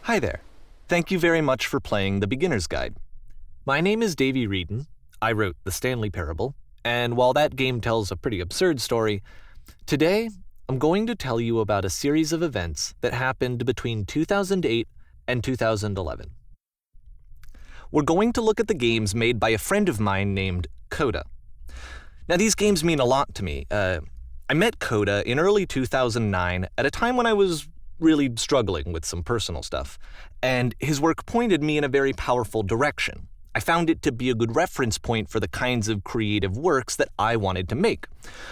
Hi there. Thank you very much for playing The Beginner's Guide. My name is Davey Reedon. I wrote The Stanley Parable, and while that game tells a pretty absurd story, today I'm going to tell you about a series of events that happened between 2008 and 2011. We're going to look at the games made by a friend of mine named Coda. Now, these games mean a lot to me. I met Coda in early 2009 at a time when I was really struggling with some personal stuff, and his work pointed me in a very powerful direction. I found it to be a good reference point for the kinds of creative works that I wanted to make.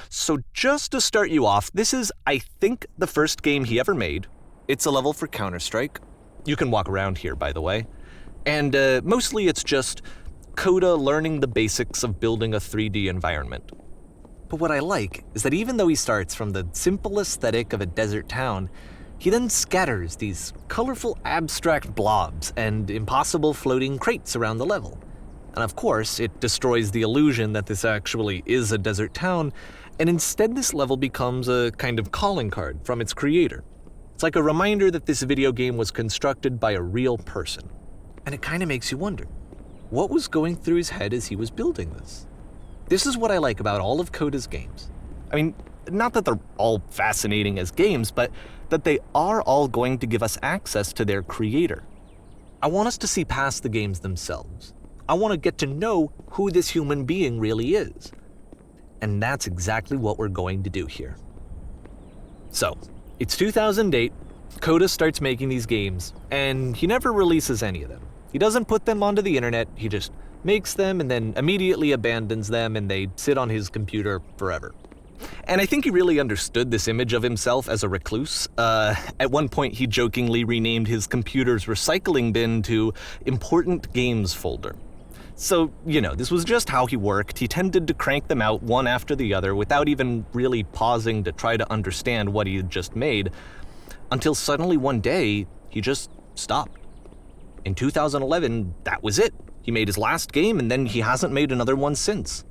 So just to start you off, this is, I think, the first game he ever made. It's a level for Counter-Strike. You can walk around here, by the way. And mostly it's just Coda learning the basics of building a 3D environment. But what I like is that even though he starts from the simple aesthetic of a desert town, he then scatters these colorful abstract blobs and impossible floating crates around the level. And of course, it destroys the illusion that this actually is a desert town, and instead this level becomes a kind of calling card from its creator. It's like a reminder that this video game was constructed by a real person. And it kind of makes you wonder, what was going through his head as he was building this? This is what I like about all of Coda's games. I mean, not that they're all fascinating as games, but that they are all going to give us access to their creator. I want us to see past the games themselves. I want to get to know who this human being really is. And that's exactly what we're going to do here. So, it's 2008, Coda starts making these games, and he never releases any of them. He doesn't put them onto the internet, he just makes them and then immediately abandons them, and they sit on his computer forever. And I think he really understood this image of himself as a recluse. At one point, he jokingly renamed his computer's recycling bin to Important Games Folder. So, this was just how he worked. He tended to crank them out one after the other without even really pausing to try to understand what he had just made, until suddenly one day, he just stopped. In 2011, that was it. He made his last game, and then he hasn't made another one since.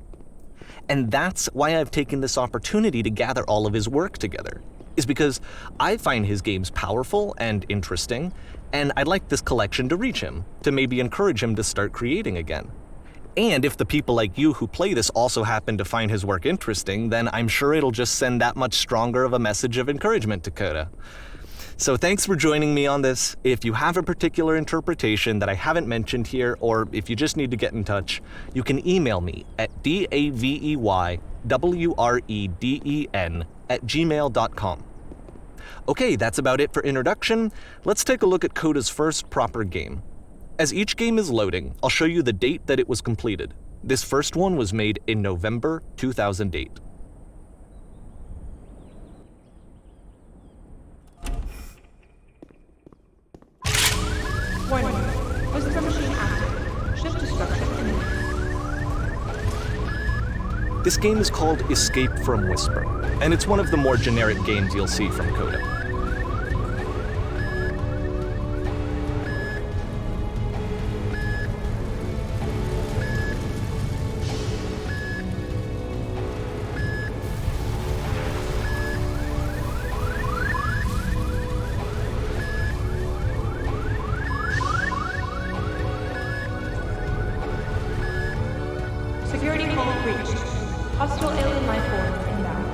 And that's why I've taken this opportunity to gather all of his work together, is because I find his games powerful and interesting, and I'd like this collection to reach him, to maybe encourage him to start creating again. And if the people like you who play this also happen to find his work interesting, then I'm sure it'll just send that much stronger of a message of encouragement to Coda. So thanks for joining me on this. If you have a particular interpretation that I haven't mentioned here, or if you just need to get in touch, you can email me at daveyWreden@gmail.com. Okay, that's about it for introduction. Let's take a look at Coda's first proper game. As each game is loading, I'll show you the date that it was completed. This first one was made in November 2008. Warning. Whisper machine active. Shift destruction imminent. This game is called Escape from Whisper, and it's one of the more generic games you'll see from Coda. Security call breached. Hostile alien life forms inbound.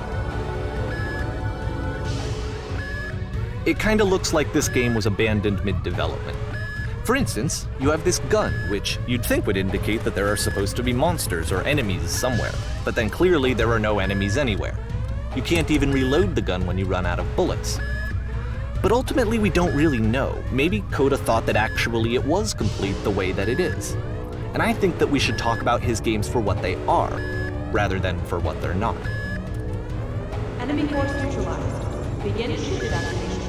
It kinda looks like this game was abandoned mid-development. For instance, you have this gun, which you'd think would indicate that there are supposed to be monsters or enemies somewhere, but then clearly there are no enemies anywhere. You can't even reload the gun when you run out of bullets. But ultimately we don't really know. Maybe Coda thought that actually it was complete the way that it is. And I think that we should talk about his games for what they are, rather than for what they're not. Enemy force neutralized. Begin ship evacuation.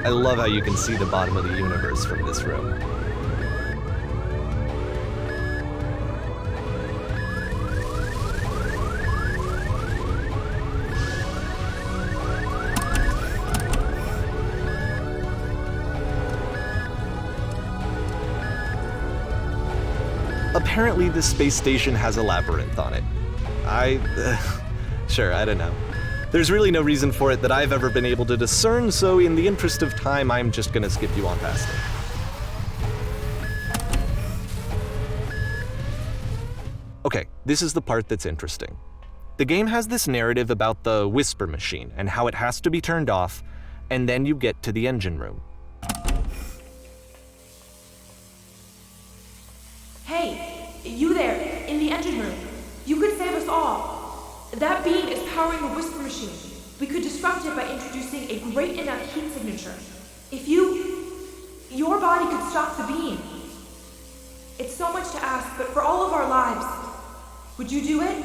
I love how you can see the bottom of the universe from this room. Apparently, this space station has a labyrinth on it. Sure, I don't know. There's really no reason for it that I've ever been able to discern, so in the interest of time, I'm just gonna skip you on past it. Okay, this is the part that's interesting. The game has this narrative about the whisper machine and how it has to be turned off, and then you get to the engine room. Hey, you there, in the engine room. You could save us all. That beam is powering the whisper machine. We could disrupt it by introducing a great enough heat signature. If your body could stop the beam. It's so much to ask, but for all of our lives, would you do it?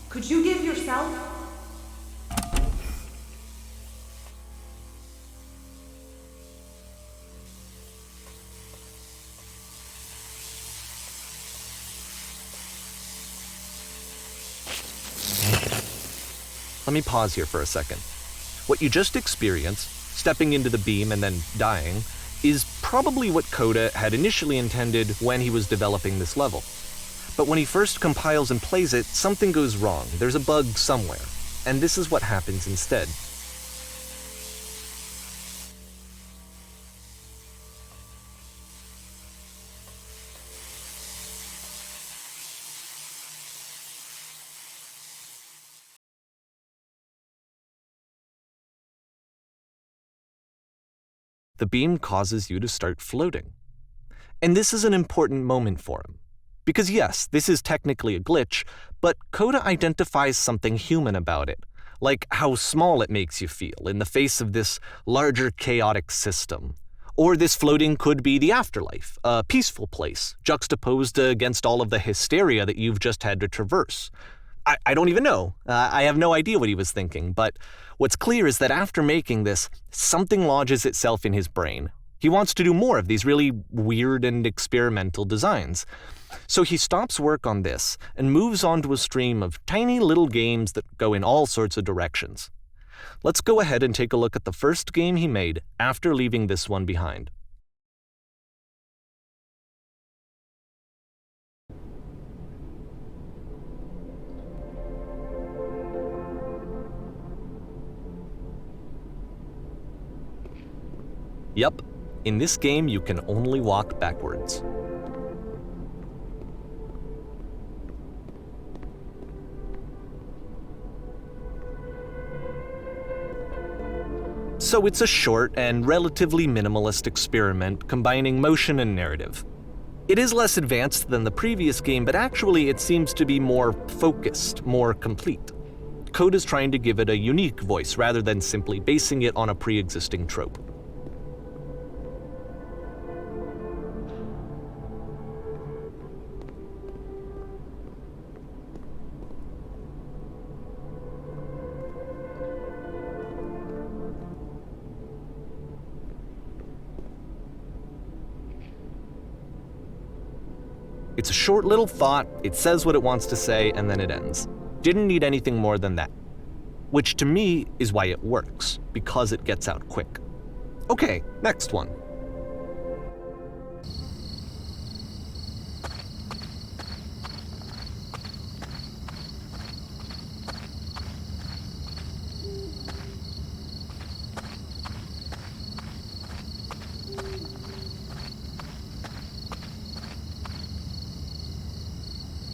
Could you give yourself? Let me pause here for a second. What you just experienced, stepping into the beam and then dying, is probably what Coda had initially intended when he was developing this level. But when he first compiles and plays it, something goes wrong. There's a bug somewhere. And this is what happens instead. The beam causes you to start floating. And this is an important moment for him. Because yes, this is technically a glitch, but Coda identifies something human about it, like how small it makes you feel in the face of this larger chaotic system. Or this floating could be the afterlife, a peaceful place, juxtaposed against all of the hysteria that you've just had to traverse. I don't even know. I have no idea what he was thinking, but what's clear is that after making this, something lodges itself in his brain. He wants to do more of these really weird and experimental designs. So he stops work on this and moves on to a stream of tiny little games that go in all sorts of directions. Let's go ahead and take a look at the first game he made after leaving this one behind. Yup, in this game you can only walk backwards. So it's a short and relatively minimalist experiment combining motion and narrative. It is less advanced than the previous game, but actually it seems to be more focused, more complete. Coda's trying to give it a unique voice rather than simply basing it on a pre-existing trope. It's a short little thought, it says what it wants to say, and then it ends. Didn't need anything more than that. Which to me is why it works, because it gets out quick. Okay, next one.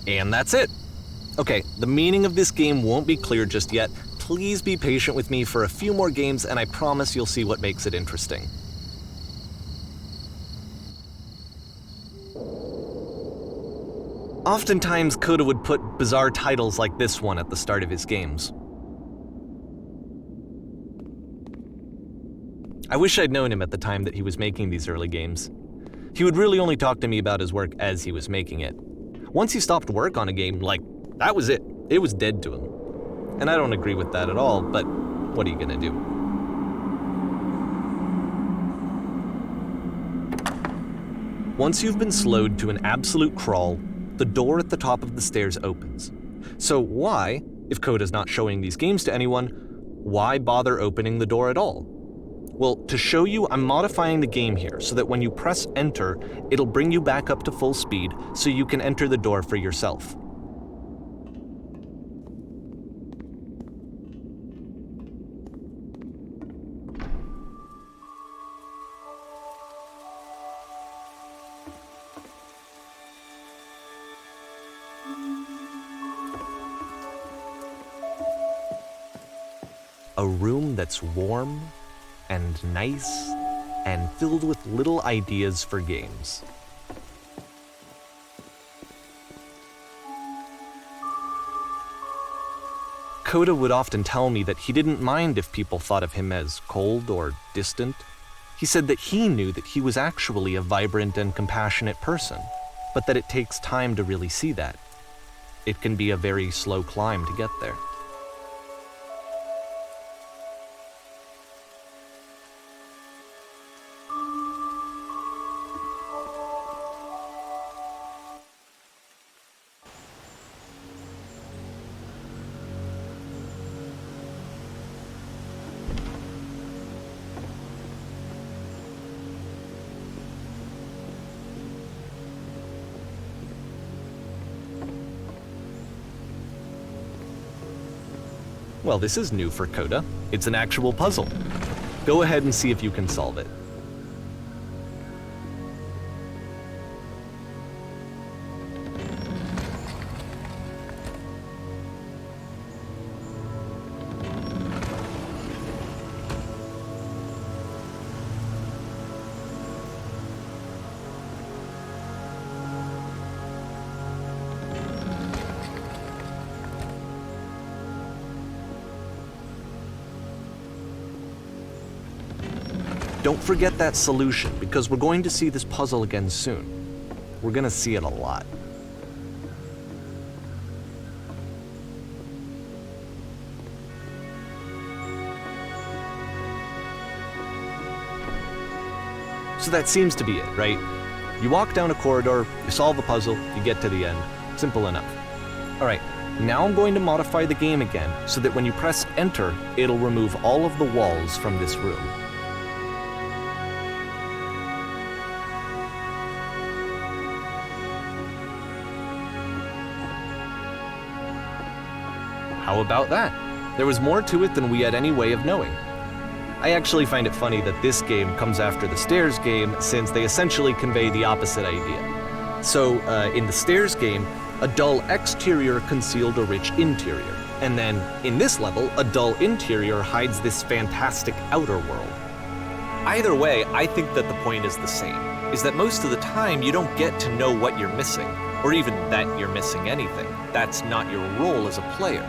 And that's it. Okay, the meaning of this game won't be clear just yet. Please be patient with me for a few more games and I promise you'll see what makes it interesting. Oftentimes, Coda would put bizarre titles like this one at the start of his games. I wish I'd known him at the time that he was making these early games. He would really only talk to me about his work as he was making it. Once he stopped work on a game, that was it. It was dead to him. And I don't agree with that at all, but what are you gonna do? Once you've been slowed to an absolute crawl, the door at the top of the stairs opens. So why, if Coda's not showing these games to anyone, why bother opening the door at all? Well, to show you, I'm modifying the game here so that when you press enter, it'll bring you back up to full speed so you can enter the door for yourself. A room that's warm and nice and filled with little ideas for games. Coda would often tell me that he didn't mind if people thought of him as cold or distant. He said that he knew that he was actually a vibrant and compassionate person, but that it takes time to really see that. It can be a very slow climb to get there. Well, this is new for Coda. It's an actual puzzle. Go ahead and see if you can solve it. Don't forget that solution, because we're going to see this puzzle again soon. We're going to see it a lot. So that seems to be it, right? You walk down a corridor, you solve a puzzle, you get to the end. Simple enough. All right, now I'm going to modify the game again so that when you press enter, it'll remove all of the walls from this room. How about that? There was more to it than we had any way of knowing. I actually find it funny that this game comes after the Stairs game, since they essentially convey the opposite idea. So, in the Stairs game, a dull exterior concealed a rich interior. And then, in this level, a dull interior hides this fantastic outer world. Either way, I think that the point is the same, is that most of the time you don't get to know what you're missing, or even that you're missing anything. That's not your role as a player.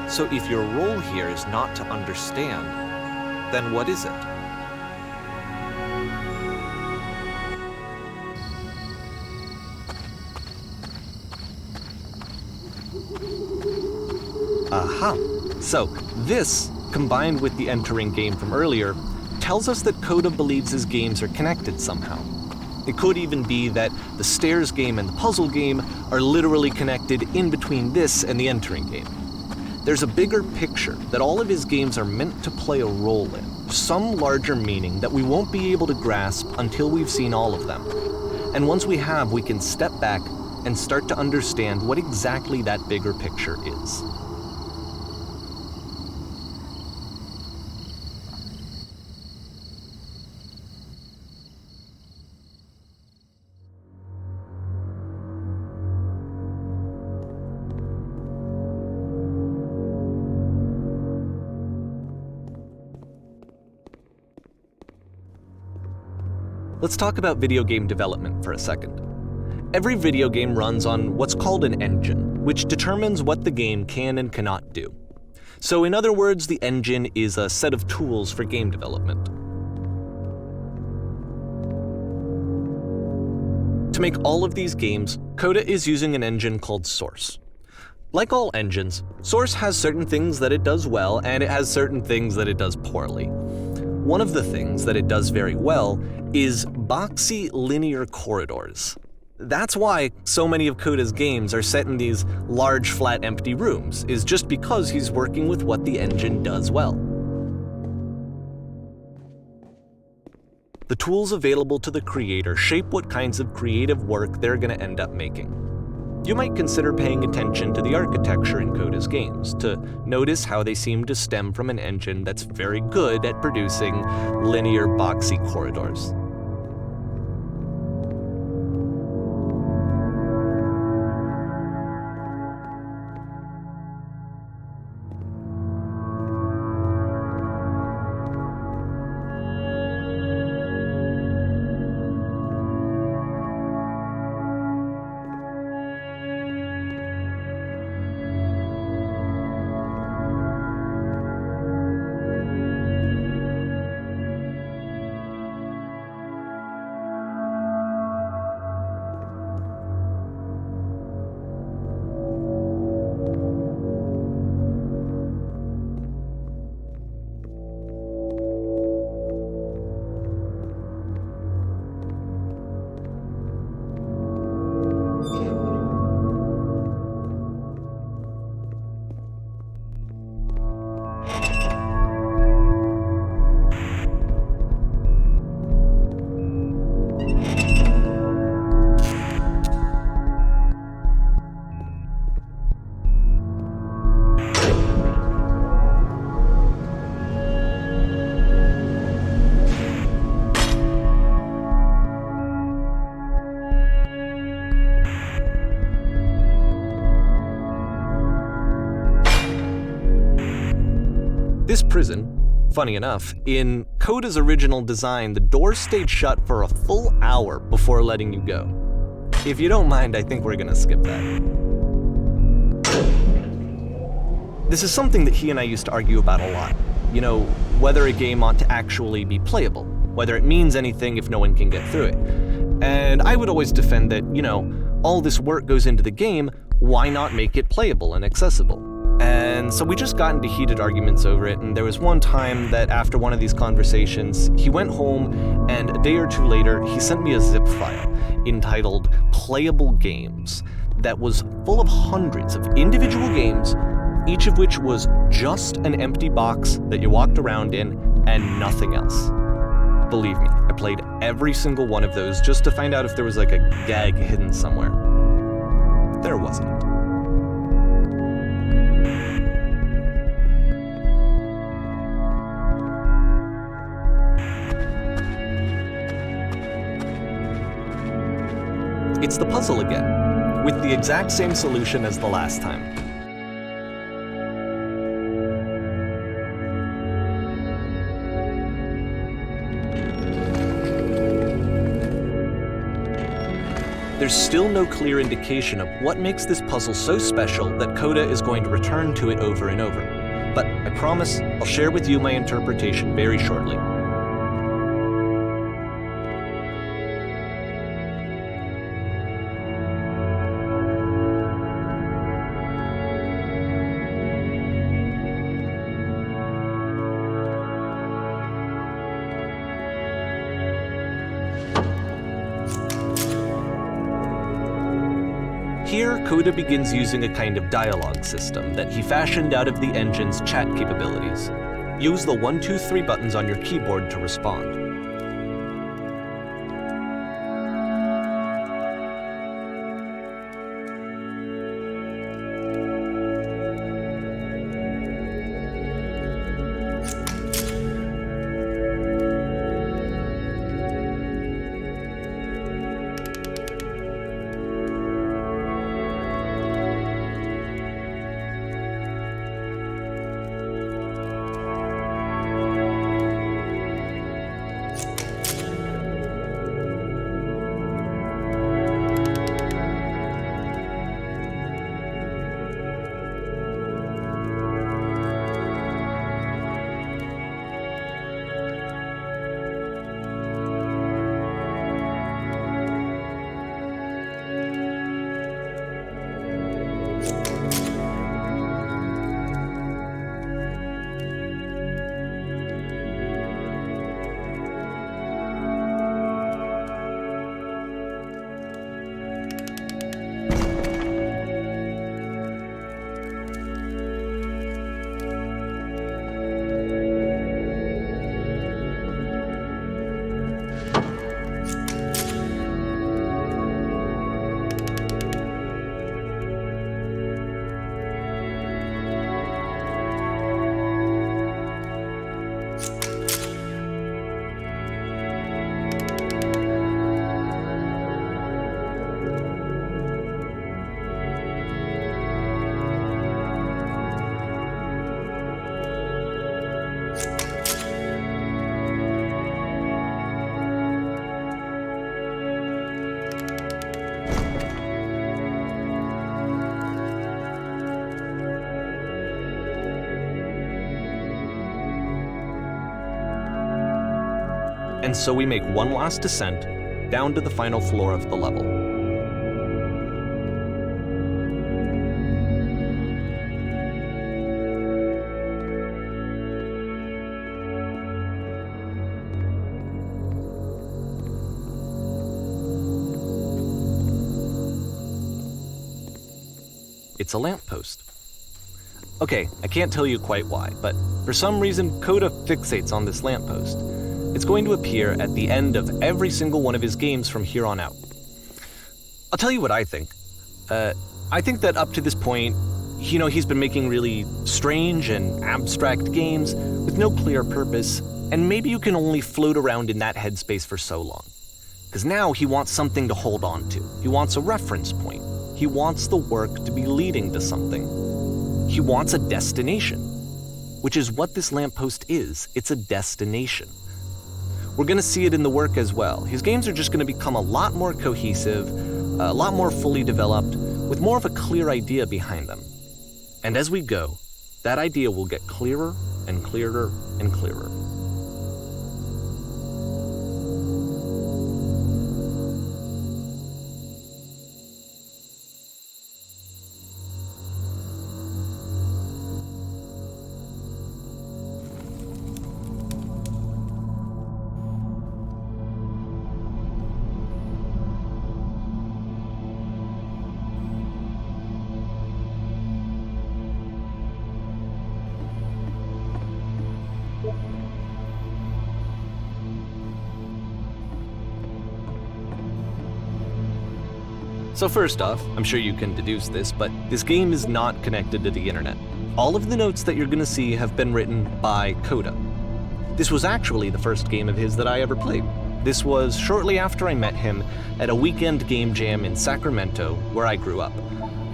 So if your role here is not to understand, then what is it? Aha! So this, combined with the entering game from earlier, tells us that Coda believes his games are connected somehow. It could even be that the Stairs game and the puzzle game are literally connected in between this and the entering game. There's a bigger picture that all of his games are meant to play a role in, some larger meaning that we won't be able to grasp until we've seen all of them. And once we have, we can step back and start to understand what exactly that bigger picture is. Let's talk about video game development for a second. Every video game runs on what's called an engine, which determines what the game can and cannot do. So in other words, the engine is a set of tools for game development. To make all of these games, Coda is using an engine called Source. Like all engines, Source has certain things that it does well, and it has certain things that it does poorly. One of the things that it does very well is boxy linear corridors. That's why so many of Coda's games are set in these large, flat, empty rooms, is just because he's working with what the engine does well. The tools available to the creator shape what kinds of creative work they're going to end up making. You might consider paying attention to the architecture in Coda's games to notice how they seem to stem from an engine that's very good at producing linear, boxy corridors. This prison, funny enough, in Coda's original design, the doors stayed shut for a full hour before letting you go. If you don't mind, I think we're gonna skip that. This is something that he and I used to argue about a lot. You know, whether a game ought to actually be playable, whether it means anything if no one can get through it. And I would always defend that, all this work goes into the game, why not make it playable and accessible? And so we just got into heated arguments over it, and there was one time that after one of these conversations, he went home, and a day or two later, he sent me a zip file entitled Playable Games that was full of hundreds of individual games, each of which was just an empty box that you walked around in and nothing else. Believe me, I played every single one of those just to find out if there was like a gag hidden somewhere. There wasn't. It's the puzzle again, with the exact same solution as the last time. There's still no clear indication of what makes this puzzle so special that Coda is going to return to it over and over. But I promise I'll share with you my interpretation very shortly. Here, Coda begins using a kind of dialogue system that he fashioned out of the engine's chat capabilities. Use the 1, 2, 3 buttons on your keyboard to respond. And so we make one last descent down to the final floor of the level. It's a lamppost. Okay, I can't tell you quite why, but for some reason Coda fixates on this lamppost. It's going to appear at the end of every single one of his games from here on out. I'll tell you what I think. I think that up to this point, he's been making really strange and abstract games with no clear purpose, and maybe you can only float around in that headspace for so long. Because now he wants something to hold on to. He wants a reference point. He wants the work to be leading to something. He wants a destination, which is what this lamppost is. It's a destination. We're going to see it in the work as well. His games are just going to become a lot more cohesive, a lot more fully developed, with more of a clear idea behind them. And as we go, that idea will get clearer and clearer and clearer. So first off, I'm sure you can deduce this, but this game is not connected to the internet. All of the notes that you're going to see have been written by Coda. This was actually the first game of his that I ever played. This was shortly after I met him at a weekend game jam in Sacramento, where I grew up.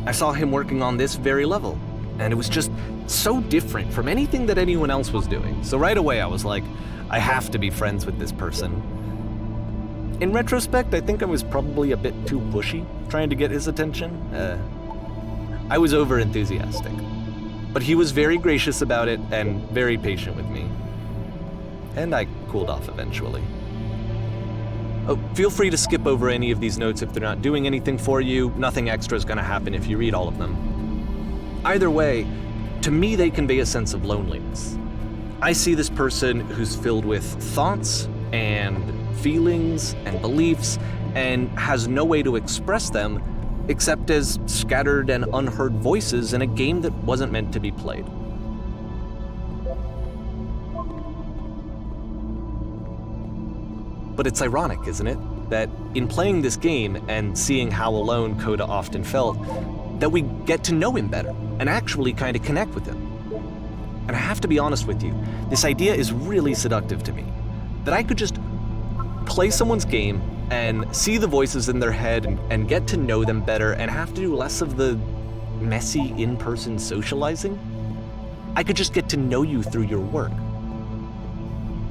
I saw him working on this very level, and it was just so different from anything that anyone else was doing. So right away I was like, I have to be friends with this person. In retrospect, I think I was probably a bit too pushy, trying to get his attention. I was over-enthusiastic. But he was very gracious about it and very patient with me. And I cooled off eventually. Oh, feel free to skip over any of these notes if they're not doing anything for you. Nothing extra is going to happen if you read all of them. Either way, to me they convey a sense of loneliness. I see this person who's filled with thoughts and feelings and beliefs and has no way to express them except as scattered and unheard voices in a game that wasn't meant to be played. But it's ironic, isn't it, that in playing this game and seeing how alone Coda often felt, that we get to know him better and actually kind of connect with him. And I have to be honest with you, this idea is really seductive to me, that I could just play someone's game and see the voices in their head and get to know them better and have to do less of the messy in-person socializing. I could just get to know you through your work.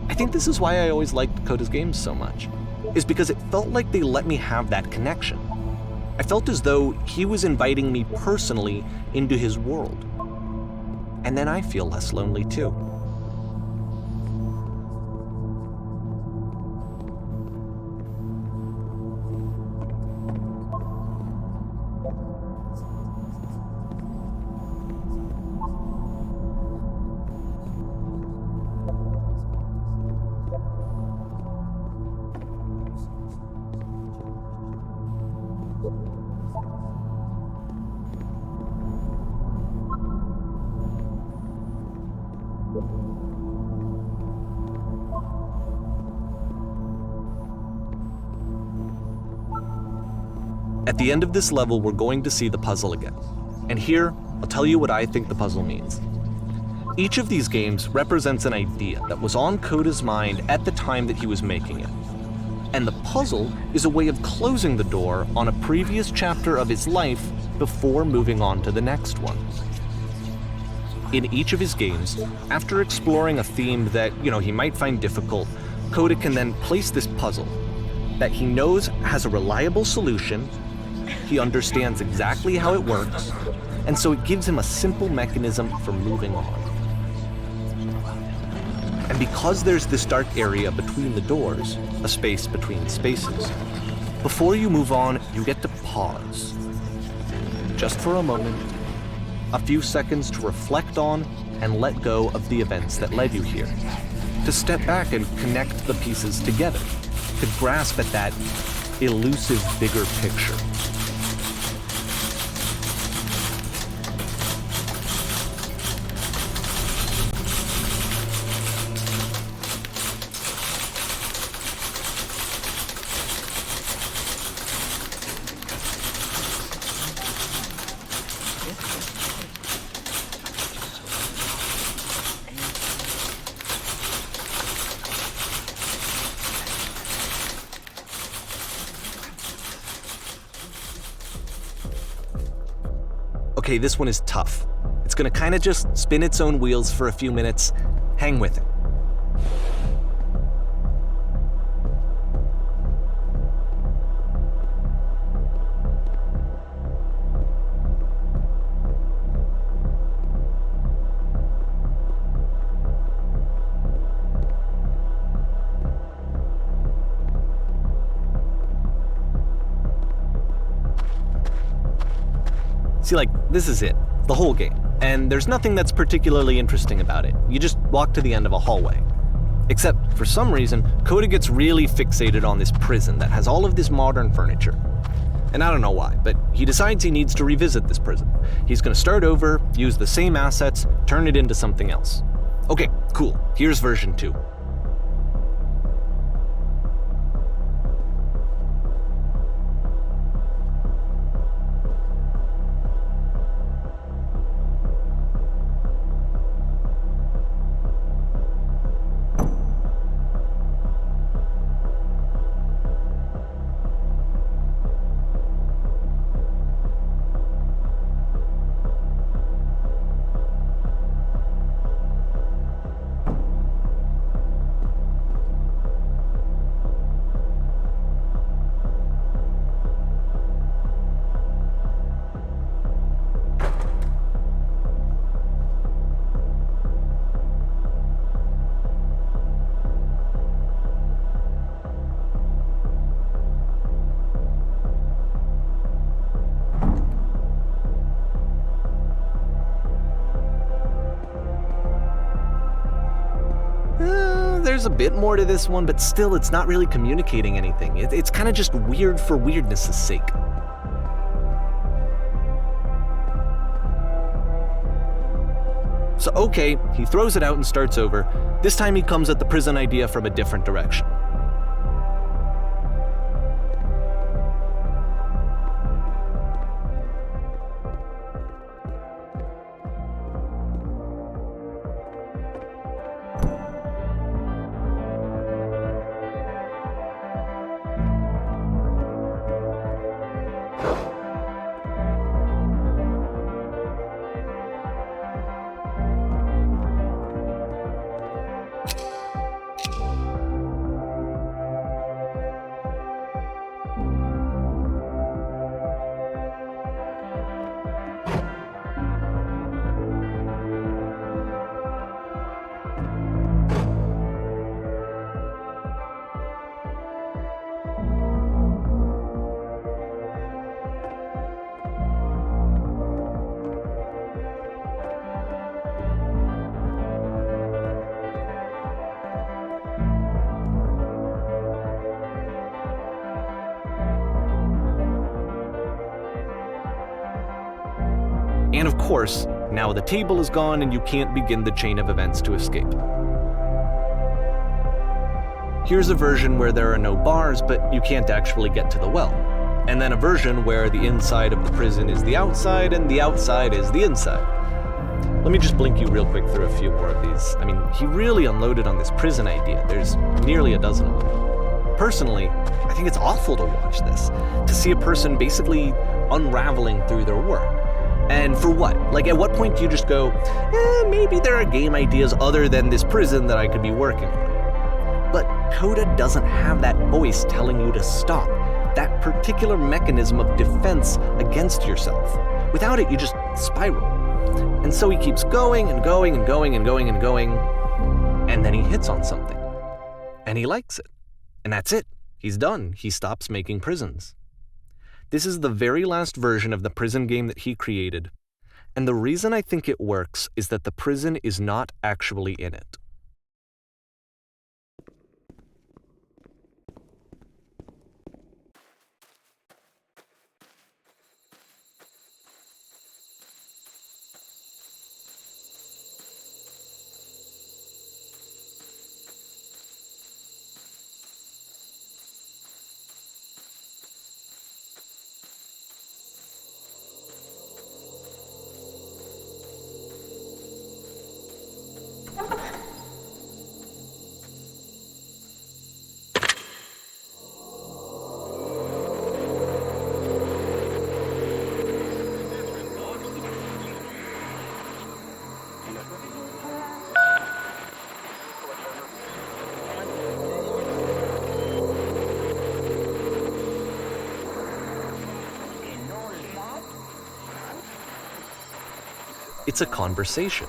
I think this is why I always liked Coda's games so much, is because it felt like they let me have that connection. I felt as though he was inviting me personally into his world. And then I feel less lonely too. At the end of this level, we're going to see the puzzle again. And here, I'll tell you what I think the puzzle means. Each of these games represents an idea that was on Coda's mind at the time that he was making it. And the puzzle is a way of closing the door on a previous chapter of his life before moving on to the next one. In each of his games, after exploring a theme that, he might find difficult, Coda can then place this puzzle that he knows has a reliable solution. He understands exactly how it works, and so it gives him a simple mechanism for moving on. And because there's this dark area between the doors, a space between spaces, before you move on, you get to pause. Just for a moment, a few seconds to reflect on and let go of the events that led you here, to step back and connect the pieces together, to grasp at that elusive bigger picture. Okay, this one is tough. It's gonna kinda just spin its own wheels for a few minutes. Hang with it. See, this is it. The whole game. And there's nothing that's particularly interesting about it. You just walk to the end of a hallway. Except, for some reason, Coda gets really fixated on this prison that has all of this modern furniture. And I don't know why, but he decides he needs to revisit this prison. He's gonna start over, use the same assets, turn it into something else. Okay, cool. Here's version 2. There's a bit more to this one, but still it's not really communicating anything. It's kind of just weird for weirdness' sake. So okay, he throws it out and starts over. This time he comes at the prison idea from a different direction. And of course, now the table is gone and you can't begin the chain of events to escape. Here's a version where there are no bars, but you can't actually get to the well. And then a version where the inside of the prison is the outside and the outside is the inside. Let me just blink you real quick through a few more of these. I mean, he really unloaded on this prison idea. There's nearly a dozen of them. Personally, I think it's awful to watch this, to see a person basically unraveling through their work. And for what? At what point do you just go, maybe there are game ideas other than this prison that I could be working on? But Coda doesn't have that voice telling you to stop, that particular mechanism of defense against yourself. Without it, you just spiral. And so he keeps going and going and going and going and going, and then he hits on something. And he likes it. And that's it. He's done. He stops making prisons. This is the very last version of the prison game that he created, and the reason I think it works is that the prison is not actually in it. It's a conversation.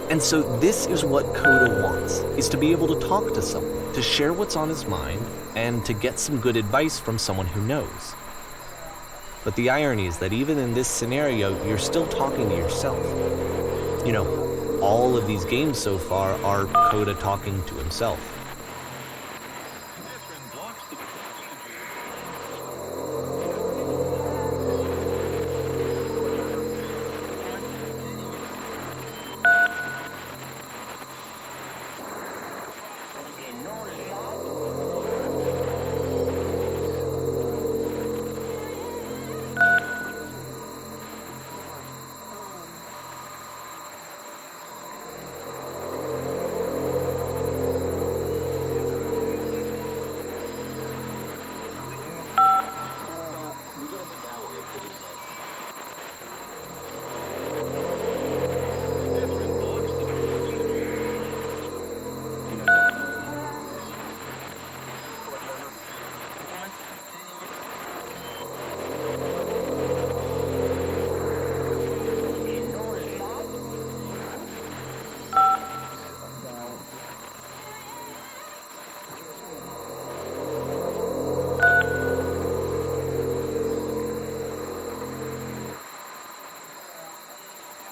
And so this is what Coda wants, is to be able to talk to someone, to share what's on his mind, and to get some good advice from someone who knows. But the irony is that even in this scenario, you're still talking to yourself. You know, all of these games so far are Coda talking to himself.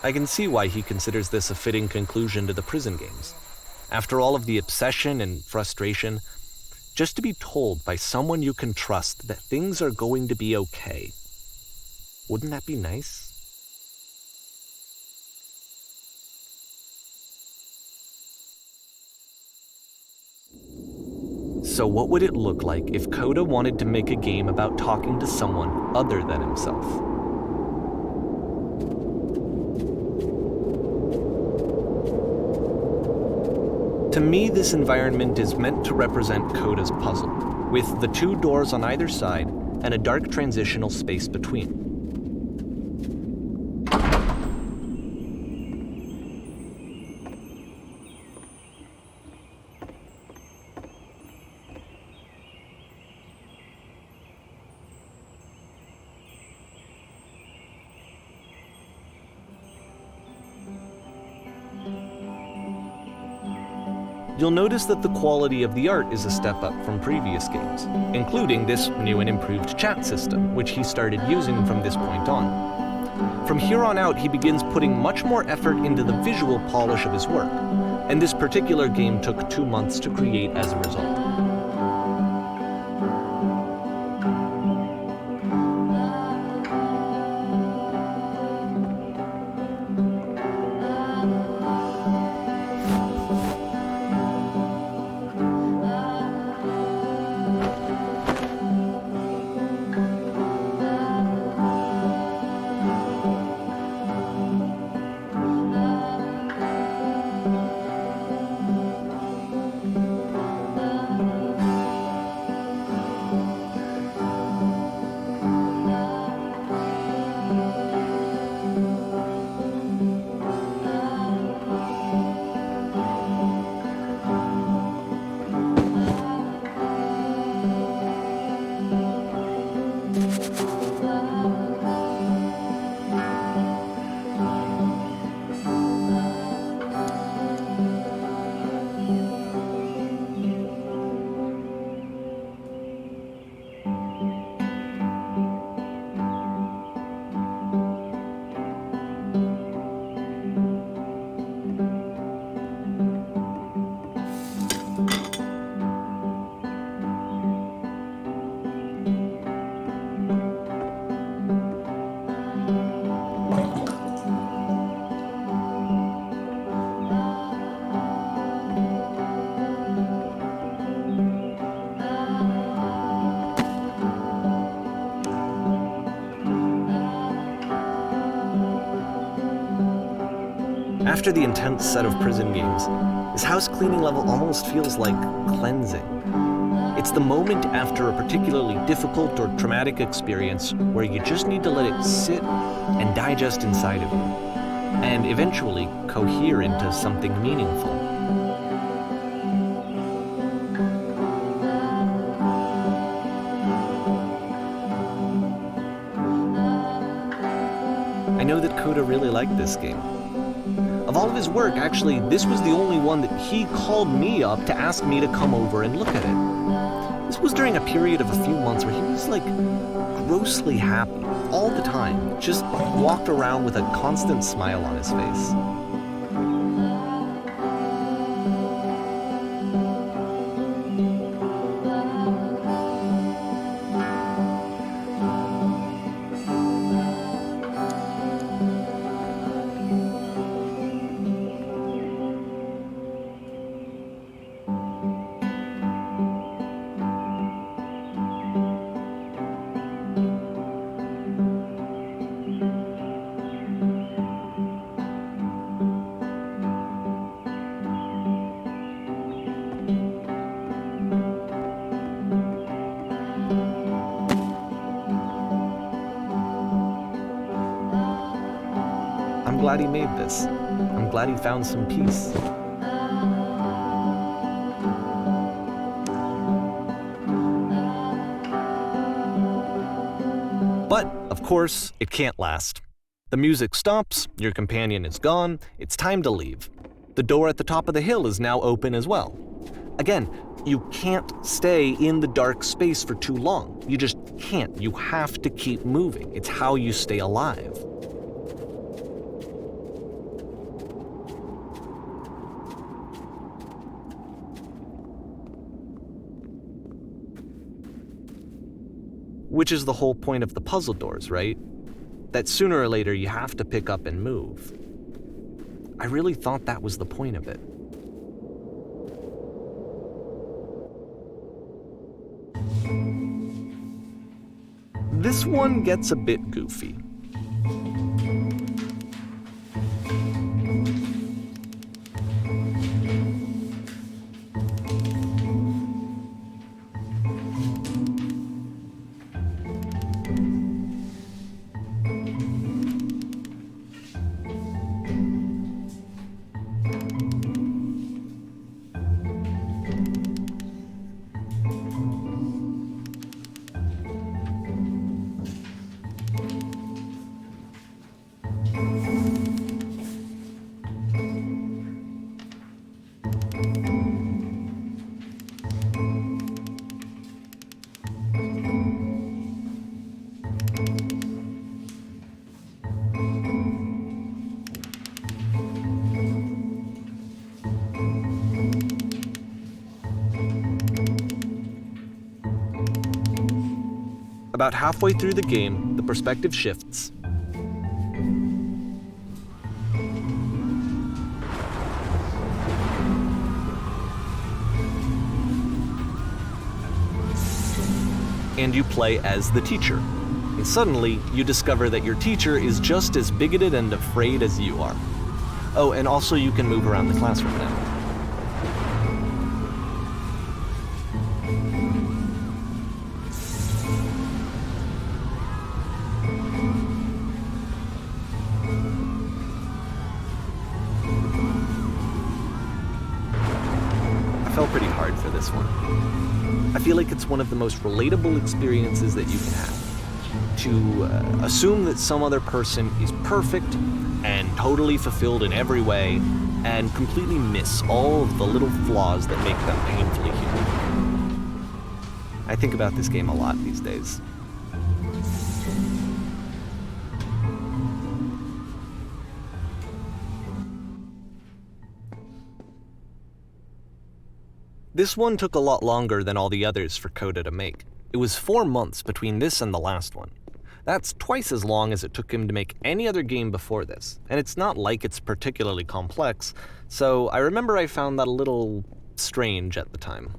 I can see why he considers this a fitting conclusion to the prison games. After all of the obsession and frustration, just to be told by someone you can trust that things are going to be okay. Wouldn't that be nice? So what would it look like if Coda wanted to make a game about talking to someone other than himself? To me, this environment is meant to represent Coda's puzzle, with the two doors on either side and a dark transitional space between. You'll notice that the quality of the art is a step up from previous games, including this new and improved chat system, which he started using from this point on. From here on out, he begins putting much more effort into the visual polish of his work, and this particular game took 2 months to create as a result. After the intense set of prison games, this house cleaning level almost feels like cleansing. It's the moment after a particularly difficult or traumatic experience where you just need to let it sit and digest inside of you, and eventually cohere into something meaningful. I know that Coda really liked this game. Of all of his work, actually, this was the only one that he called me up to ask me to come over and look at it. This was during a period of a few months where he was grossly happy all the time, just walked around with a constant smile on his face. I'm glad he made this. I'm glad he found some peace. But, of course, it can't last. The music stops, your companion is gone, it's time to leave. The door at the top of the hill is now open as well. Again, you can't stay in the dark space for too long. You just can't. You have to keep moving. It's how you stay alive. Which is the whole point of the puzzle doors, right? That sooner or later you have to pick up and move. I really thought that was the point of it. This one gets a bit goofy. About halfway through the game, the perspective shifts. And you play as the teacher. And suddenly, you discover that your teacher is just as bigoted and afraid as you are. Oh, and also you can move around the classroom now. I fell pretty hard for this one. I feel like it's one of the most relatable experiences that you can have. To assume that some other person is perfect and totally fulfilled in every way, and completely miss all of the little flaws that make them painfully human. I think about this game a lot these days. This one took a lot longer than all the others for Coda to make. It was 4 months between this and the last one. That's twice as long as it took him to make any other game before this, and it's not like it's particularly complex, so I remember I found that a little strange at the time.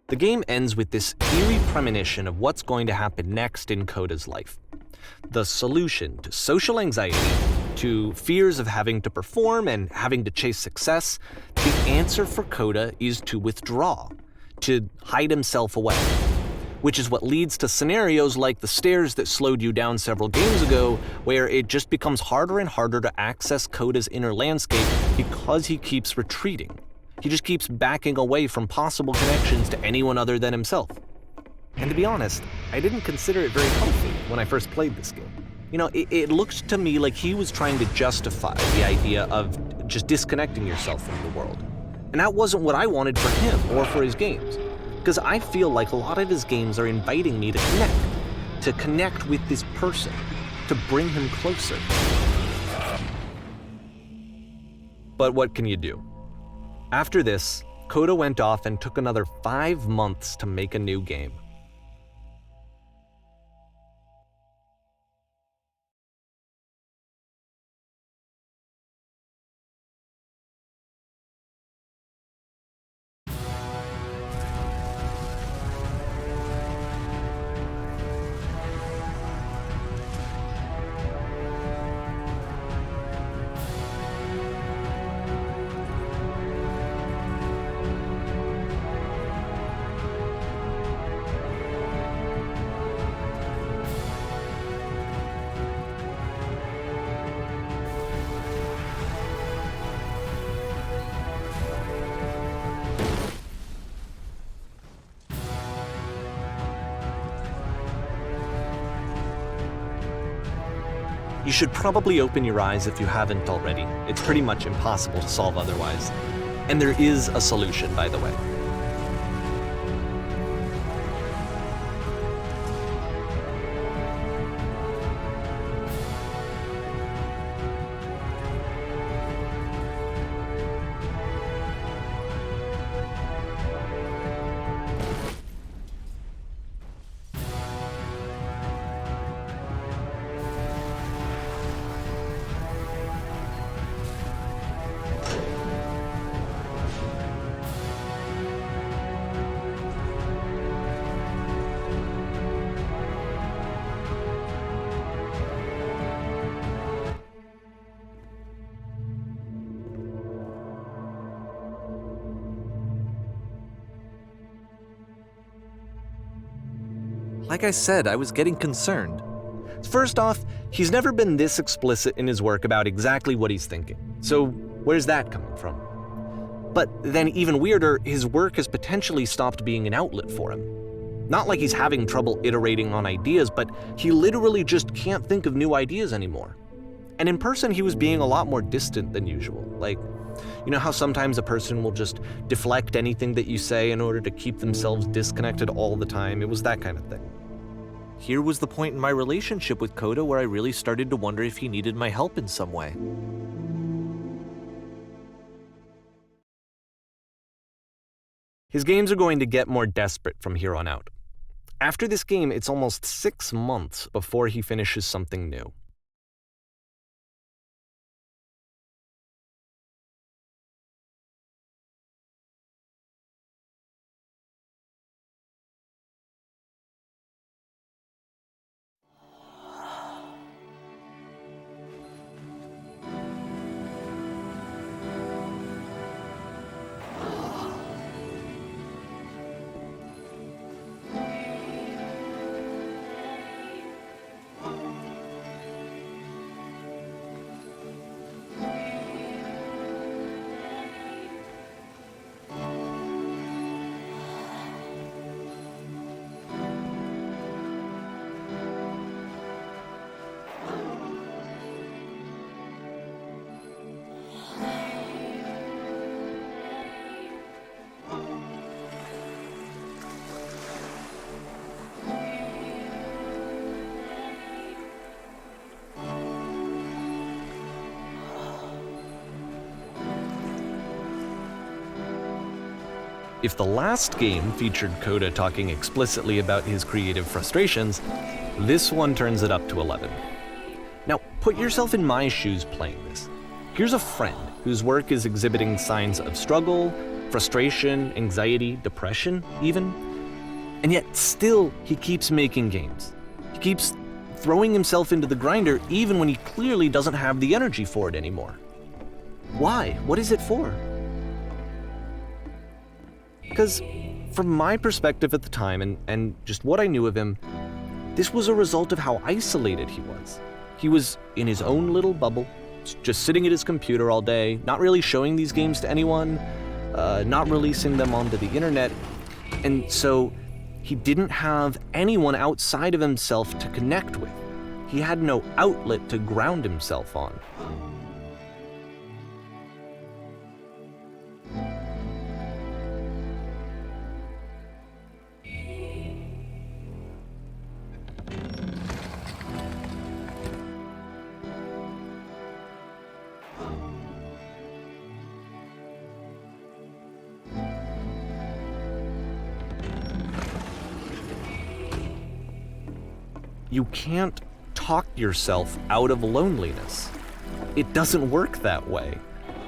The game ends with this eerie premonition of what's going to happen next in Coda's life. The solution to social anxiety, to fears of having to perform and having to chase success, the answer for Coda is to withdraw, to hide himself away. Which is what leads to scenarios like the stairs that slowed you down several games ago, where it just becomes harder and harder to access Coda's inner landscape because he keeps retreating. He just keeps backing away from possible connections to anyone other than himself. And to be honest, I didn't consider it very healthy when I first played this game. It looked to me like he was trying to justify the idea of just disconnecting yourself from the world. And that wasn't what I wanted for him or for his games. Because I feel like a lot of his games are inviting me to connect with this person, to bring him closer. But what can you do? After this, Coda went off and took another 5 months to make a new game. You should probably open your eyes if you haven't already. It's pretty much impossible to solve otherwise. And there is a solution, by the way. Like I said, I was getting concerned. First off, he's never been this explicit in his work about exactly what he's thinking. So where's that coming from? But then even weirder, his work has potentially stopped being an outlet for him. Not like he's having trouble iterating on ideas, but he literally just can't think of new ideas anymore. And in person, he was being a lot more distant than usual. Like, you know how sometimes a person will just deflect anything that you say in order to keep themselves disconnected all the time? It was that kind of thing. Here was the point in my relationship with Coda where I really started to wonder if he needed my help in some way. His games are going to get more desperate from here on out. After this game, it's almost 6 months before he finishes something new. If the last game featured Coda talking explicitly about his creative frustrations, this one turns it up to 11. Now, put yourself in my shoes playing this. Here's a friend whose work is exhibiting signs of struggle, frustration, anxiety, depression, even. And yet, still, he keeps making games. He keeps throwing himself into the grinder even when he clearly doesn't have the energy for it anymore. Why? What is it for? Because from my perspective at the time and just what I knew of him, this was a result of how isolated he was. He was in his own little bubble, just sitting at his computer all day, not really showing these games to anyone, not releasing them onto the internet, and so he didn't have anyone outside of himself to connect with. He had no outlet to ground himself on. You can't talk yourself out of loneliness. It doesn't work that way.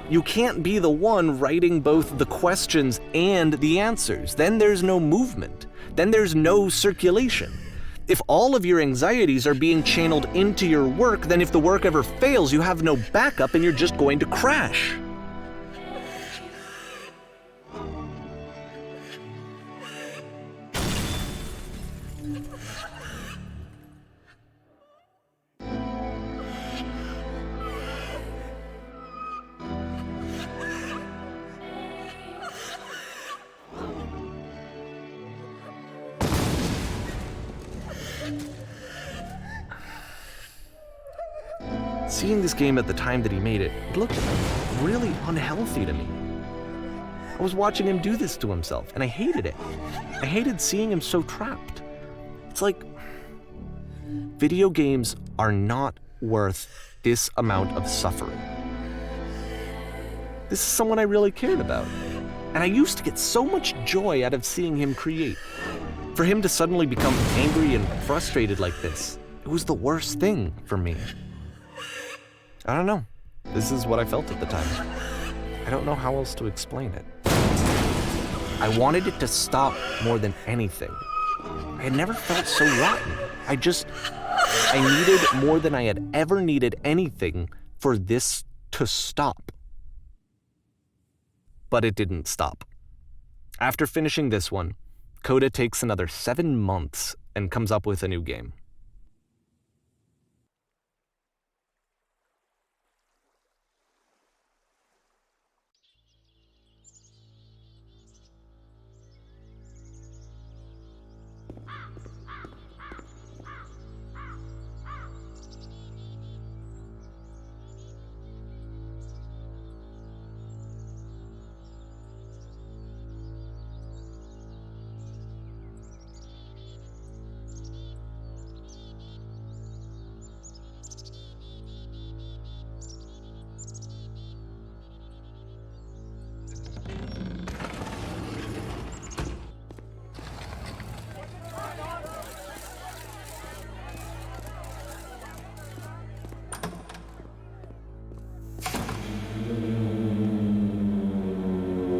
You can't be the one writing both the questions and the answers. Then there's no movement. Then there's no circulation. If all of your anxieties are being channeled into your work, then if the work ever fails, you have no backup and you're just going to crash. Seeing this game at the time that he made it, it looked really unhealthy to me. I was watching him do this to himself, and I hated it. I hated seeing him so trapped. It's like, video games are not worth this amount of suffering. This is someone I really cared about, and I used to get so much joy out of seeing him create. For him to suddenly become angry and frustrated like this, it was the worst thing for me. I don't know. This is what I felt at the time. I don't know how else to explain it. I wanted it to stop more than anything. I had never felt so rotten. I needed more than I had ever needed anything for this to stop. But it didn't stop. After finishing this one, Coda takes another 7 months and comes up with a new game.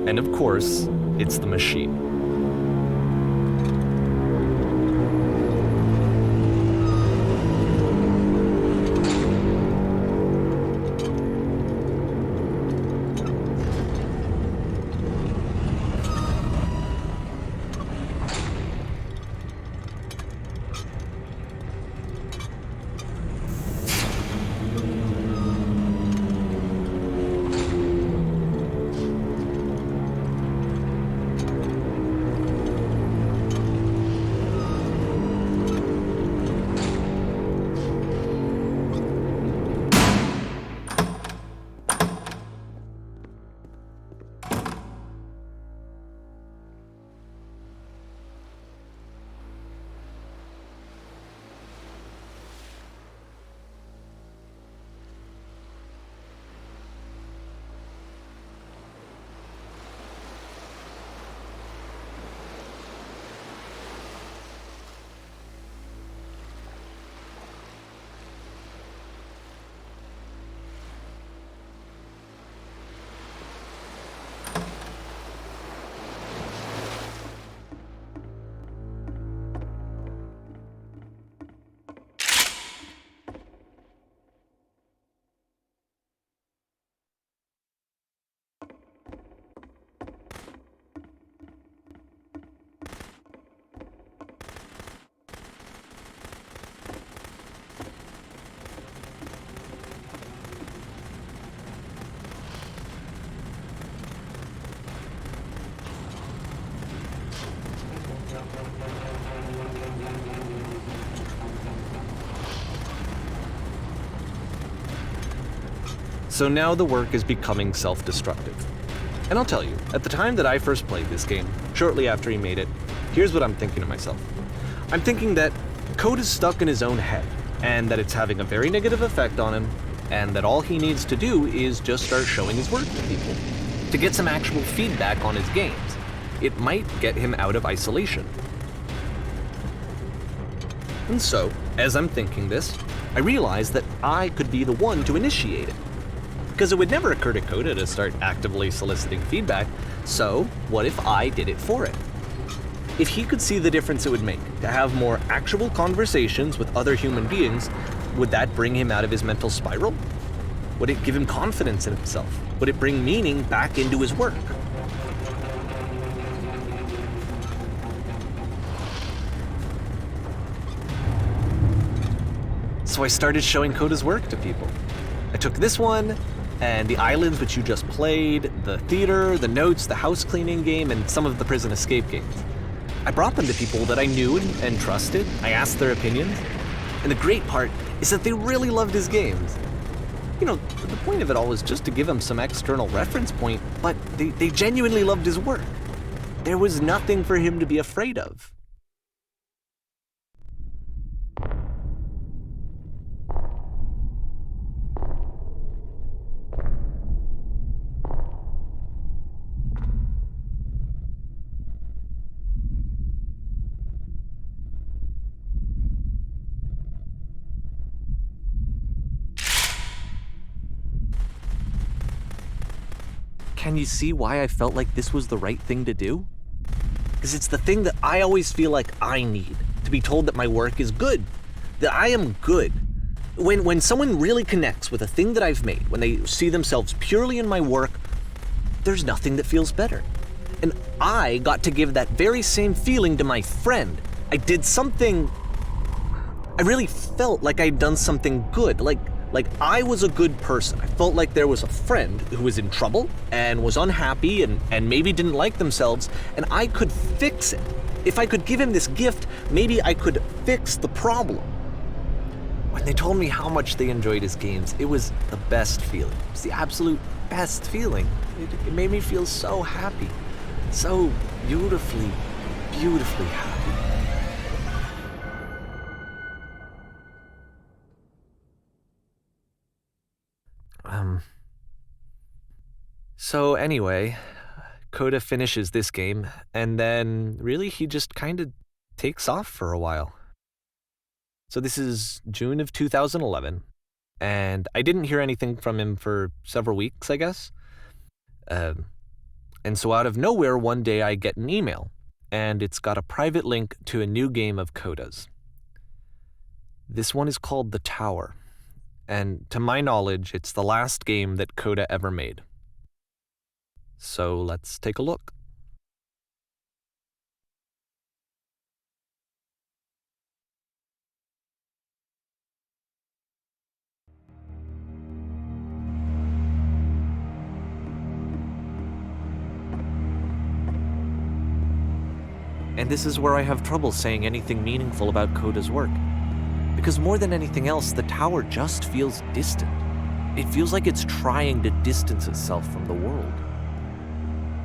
And of course, it's the machine. So now the work is becoming self-destructive. And I'll tell you, at the time that I first played this game, shortly after he made it, here's what I'm thinking to myself. I'm thinking that code is stuck in his own head, and that it's having a very negative effect on him, and that all he needs to do is just start showing his work to people, to get some actual feedback on his games. It might get him out of isolation. And so, as I'm thinking this, I realize that I could be the one to initiate it. Because it would never occur to Coda to start actively soliciting feedback, so what if I did it for it? If he could see the difference it would make to have more actual conversations with other human beings, would that bring him out of his mental spiral? Would it give him confidence in himself? Would it bring meaning back into his work? So I started showing Coda's work to people. I took this one, and the islands which you just played, the theater, the notes, the house cleaning game, and some of the prison escape games. I brought them to people that I knew and trusted. I asked their opinions. And the great part is that they really loved his games. You know, the point of it all was just to give him some external reference point, but they genuinely loved his work. There was nothing for him to be afraid of. Can you see why I felt like this was the right thing to do? Because it's the thing that I always feel like I need, to be told that my work is good, that I am good. When someone really connects with a thing that I've made, when they see themselves purely in my work, there's nothing that feels better. And I got to give that very same feeling to my friend. I did something, I really felt like I'd done something good, like I was a good person. I felt like there was a friend who was in trouble and was unhappy and maybe didn't like themselves, and I could fix it. If I could give him this gift, maybe I could fix the problem. When they told me how much they enjoyed his games, it was the best feeling. It was the absolute best feeling. It made me feel so happy, so beautifully, beautifully happy. So anyway, Coda finishes this game, and then really he just kind of takes off for a while. So this is June of 2011, and I didn't hear anything from him for several weeks, I guess. And so out of nowhere, one day I get an email, and it's got a private link to a new game of Coda's. This one is called The Tower, and to my knowledge, it's the last game that Coda ever made. So let's take a look. And this is where I have trouble saying anything meaningful about Coda's work. Because more than anything else, the tower just feels distant. It feels like it's trying to distance itself from the world.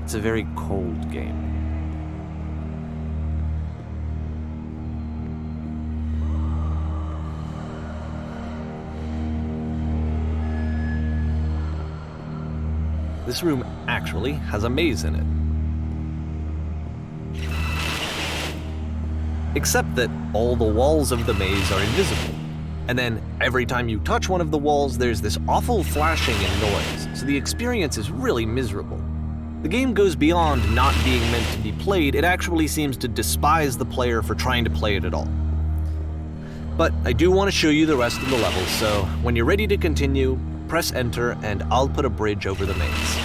It's a very cold game. This room actually has a maze in it. Except that all the walls of the maze are invisible. And then every time you touch one of the walls, there's this awful flashing and noise, so the experience is really miserable. The game goes beyond not being meant to be played, it actually seems to despise the player for trying to play it at all. But I do want to show you the rest of the levels, so when you're ready to continue, press enter and I'll put a bridge over the maze.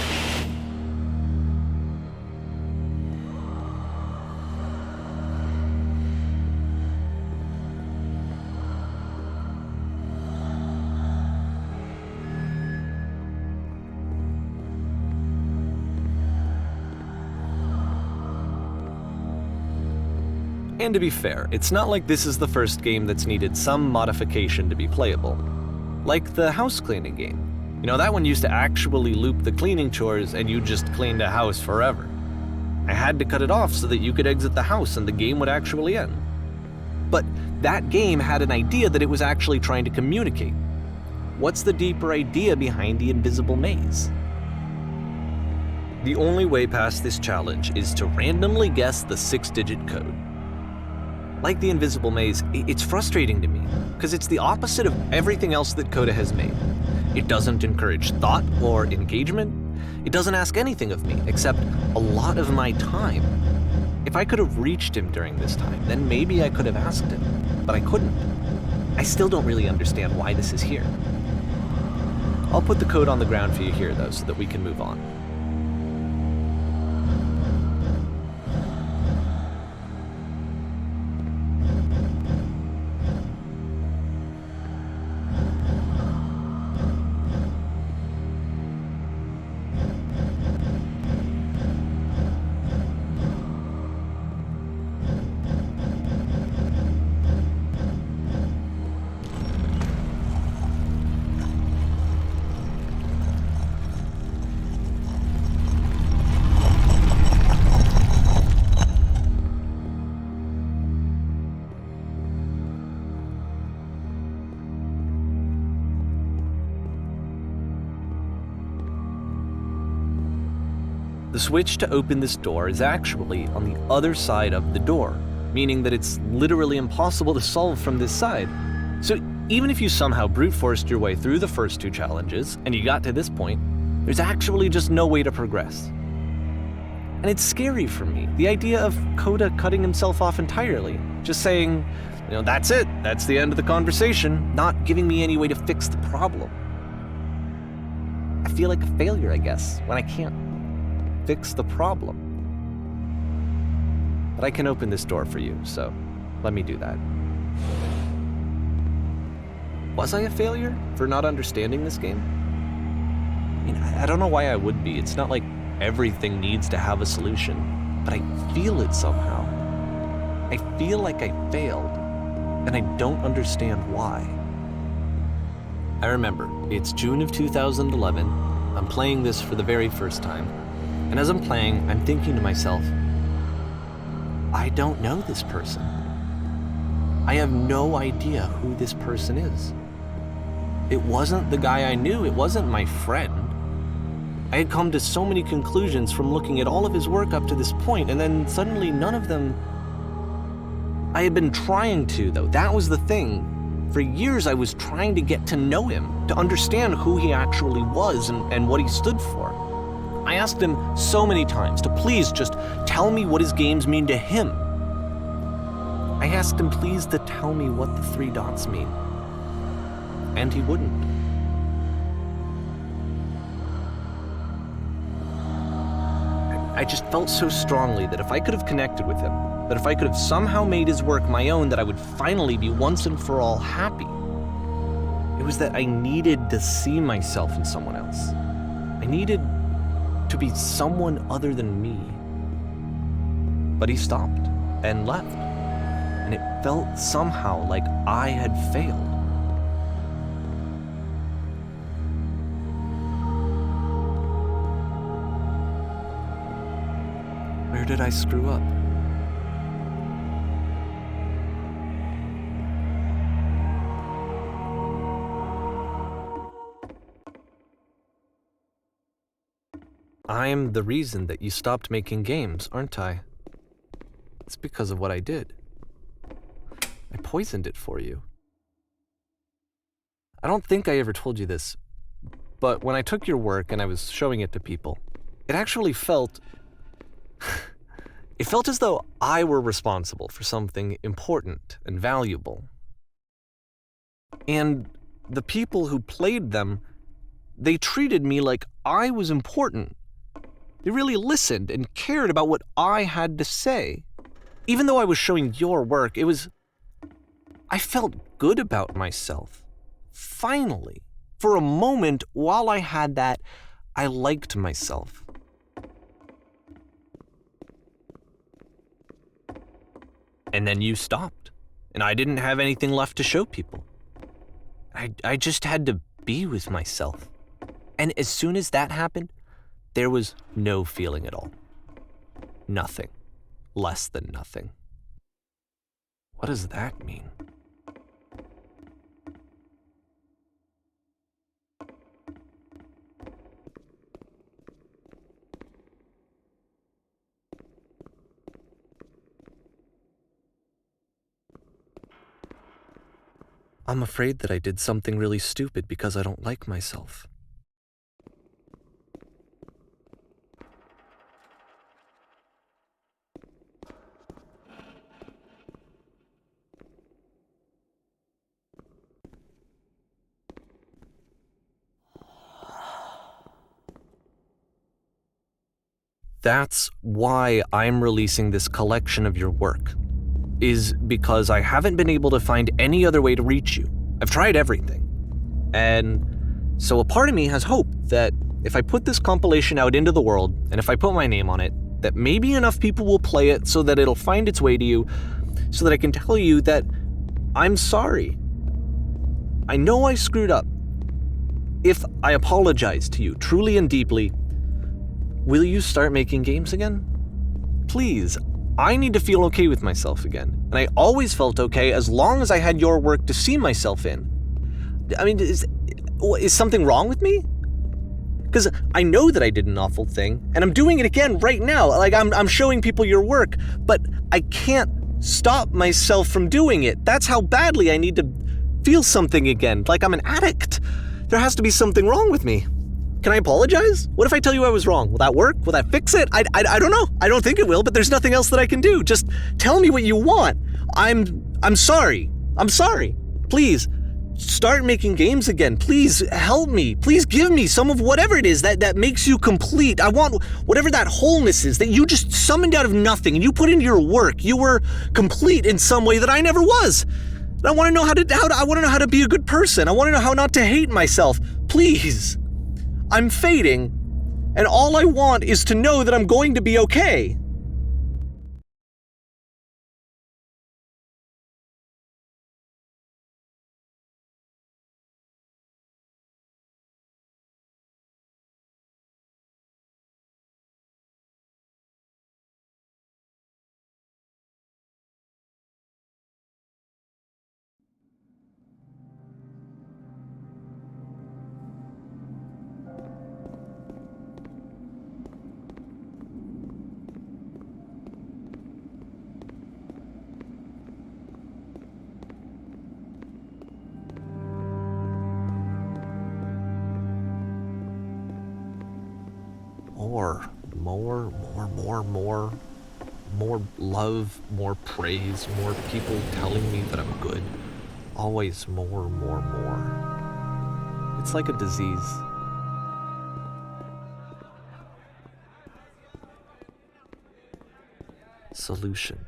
And to be fair, it's not like this is the first game that's needed some modification to be playable. Like the house cleaning game. That one used to actually loop the cleaning chores and you just cleaned a house forever. I had to cut it off so that you could exit the house and the game would actually end. But that game had an idea that it was actually trying to communicate. What's the deeper idea behind the invisible maze? The only way past this challenge is to randomly guess the 6-digit code. Like the invisible maze, it's frustrating to me because it's the opposite of everything else that Coda has made. It doesn't encourage thought or engagement. It doesn't ask anything of me except a lot of my time. If I could have reached him during this time, then maybe I could have asked him, but I couldn't. I still don't really understand why this is here. I'll put the code on the ground for you here, though, so that we can move on. The switch to open this door is actually on the other side of the door, meaning that it's literally impossible to solve from this side. So even if you somehow brute forced your way through the first 2 challenges and you got to this point, there's actually just no way to progress. And it's scary for me, the idea of Coda cutting himself off entirely, just saying, that's it, that's the end of the conversation, not giving me any way to fix the problem. I feel like a failure, I guess, when I can't fix the problem. But I can open this door for you, so let me do that. Was I a failure for not understanding this game? I don't know why I would be. It's not like everything needs to have a solution, but I feel it somehow. I feel like I failed, and I don't understand why. I remember, it's June of 2011. I'm playing this for the very first time. And as I'm playing, I'm thinking to myself, I don't know this person. I have no idea who this person is. It wasn't the guy I knew, it wasn't my friend. I had come to so many conclusions from looking at all of his work up to this point, and then suddenly none of them... I had been trying to, though. That was the thing. For years I was trying to get to know him, to understand who he actually was and what he stood for. I asked him so many times to please just tell me what his games mean to him. I asked him please to tell me what the 3 dots mean. And he wouldn't. I just felt so strongly that if I could have connected with him, that if I could have somehow made his work my own, that I would finally be once and for all happy. It was that I needed to see myself in someone else. I needed to be someone other than me. But he stopped and left, and it felt somehow like I had failed. Where did I screw up? I'm the reason that you stopped making games, aren't I? It's because of what I did. I poisoned it for you. I don't think I ever told you this, but when I took your work and I was showing it to people, it actually felt... it felt as though I were responsible for something important and valuable. And the people who played them, they treated me like I was important. They really listened and cared about what I had to say. Even though I was showing your work, I felt good about myself. Finally, for a moment, while I had that, I liked myself. And then you stopped, and I didn't have anything left to show people. I just had to be with myself. And as soon as that happened, there was no feeling at all. Nothing. Less than nothing. What does that mean? I'm afraid that I did something really stupid because I don't like myself. That's why I'm releasing this collection of your work, is because I haven't been able to find any other way to reach you. I've tried everything. And so a part of me has hope that if I put this compilation out into the world, and if I put my name on it, that maybe enough people will play it so that it'll find its way to you, so that I can tell you that I'm sorry. I know I screwed up. If I apologize to you truly and deeply, will you start making games again? Please, I need to feel okay with myself again. And I always felt okay as long as I had your work to see myself in. I mean, is something wrong with me? Because I know that I did an awful thing, and I'm doing it again right now. Like, I'm showing people your work, but I can't stop myself from doing it. That's how badly I need to feel something again, like I'm an addict. There has to be something wrong with me. Can I apologize? What if I tell you I was wrong? Will that work? Will that fix it? I don't know. I don't think it will, but there's nothing else that I can do. Just tell me what you want. I'm sorry. I'm sorry. Please, start making games again. Please help me. Please give me some of whatever it is that makes you complete. I want whatever that wholeness is that you just summoned out of nothing and you put into your work. You were complete in some way that I never was. And I want to know I want to know how to be a good person. I want to know how not to hate myself. Please. I'm fading, and all I want is to know that I'm going to be okay. More love, more praise, more people telling me that I'm good. Always more. It's like a disease. Solution.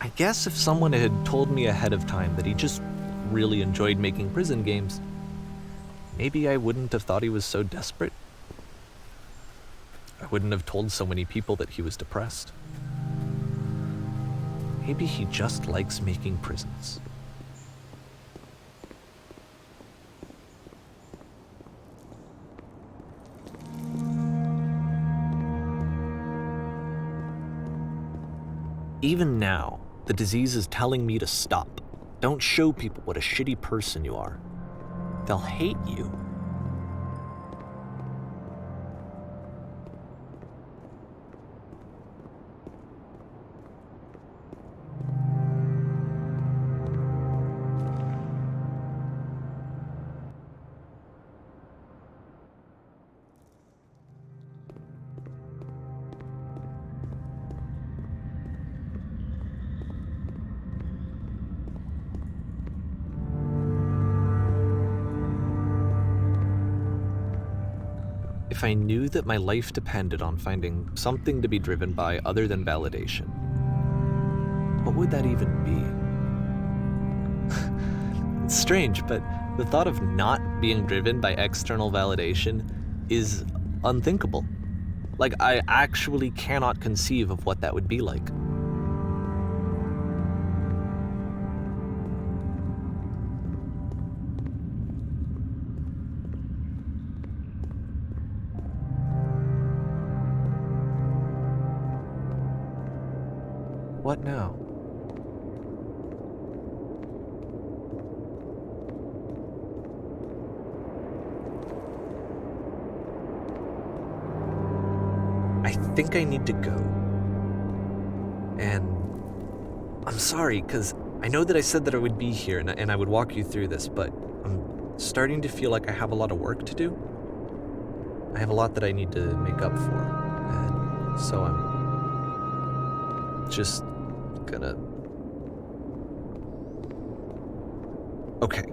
I guess if someone had told me ahead of time that he just really enjoyed making prison games, maybe I wouldn't have thought he was so desperate. I wouldn't have told so many people that he was depressed. Maybe he just likes making prisons. Even now, the disease is telling me to stop. Don't show people what a shitty person you are. They'll hate you. If I knew that my life depended on finding something to be driven by other than validation, what would that even be? It's strange, but the thought of not being driven by external validation is unthinkable. Like, I actually cannot conceive of what that would be like. What now? I think I need to go. And I'm sorry, because I know that I said that I would be here and I would walk you through this, but I'm starting to feel like I have a lot of work to do. I have a lot that I need to make up for, and so I'm just gonna... Okay.